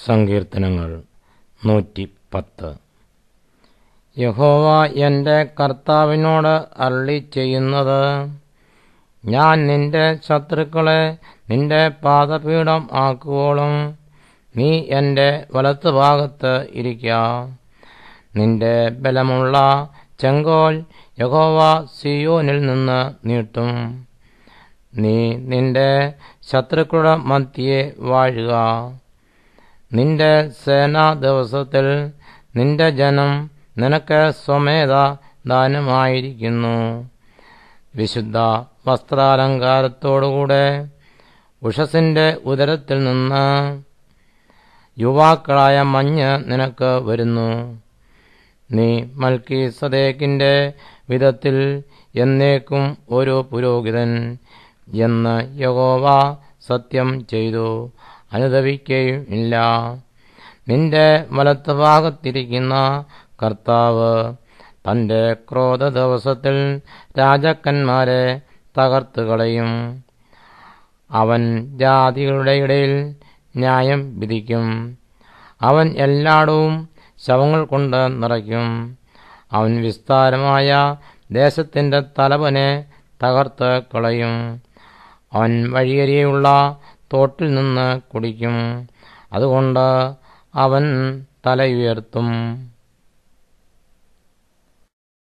സങ്കീർത്തനങ്ങൾ 110. യഹോവ എൻ്റെ കർത്താവിനോട് അരുളിച്ചെയ്യുന്നത്, ഞാൻ നിന്റെ ശത്രുക്കളെ നിന്റെ പാദപീഠം ആക്കുവോളം നീ എൻ്റെ വലത്തുഭാഗത്ത് ഇരിക്ക. നിന്റെ ബലമുള്ള ചെങ്കോൽ യഹോവ സിയോനിൽ നിന്ന് നീട്ടും. നീ നിന്റെ ശത്രുക്കളുടെ മധ്യേ വാഴുക. നിന്റെ സേനാ ദിവസത്തിൽ നിന്റെ ജനം നിനക്ക് സ്വമേധ ദാനമായിരിക്കുന്നു. വിശുദ്ധ വസ്ത്രാലങ്കാരത്തോടുകൂടെ ഉഷസിന്റെ ഉദരത്തിൽ നിന്ന് യുവാക്കളായ മഞ്ഞ് നിനക്ക് വരുന്നു. നീ മൽക്കീസദേക്കിന്റെ വിധത്തിൽ എന്നേക്കും ഒരു പുരോഹിതൻ എന്ന് യഹോവ സത്യം ചെയ്തു, അനുതപിക്കുകയും ഇല്ല. നിന്റെ വലത്തുഭാഗത്തിരിക്കുന്ന കർത്താവ് തന്റെ ക്രോധ ദിവസത്തിൽ രാജാക്കന്മാരെ തകർത്തു കളയും. അവൻ ജാതികളുടെ ഇടയിൽ ന്യായം വിധിക്കും. അവൻ എല്ലായിടവും ശവങ്ങൾ കൊണ്ട് നിറയ്ക്കും. അവൻ വിസ്താരമായ ദേശത്തിന്റെ തലവനെ തകർത്ത് കളയും. അവൻ വഴിയരിയുള്ള തോട്ടിൽ നിന്ന് കുടിക്കും. അതുകൊണ്ട് അവൻ തല ഉയർത്തും.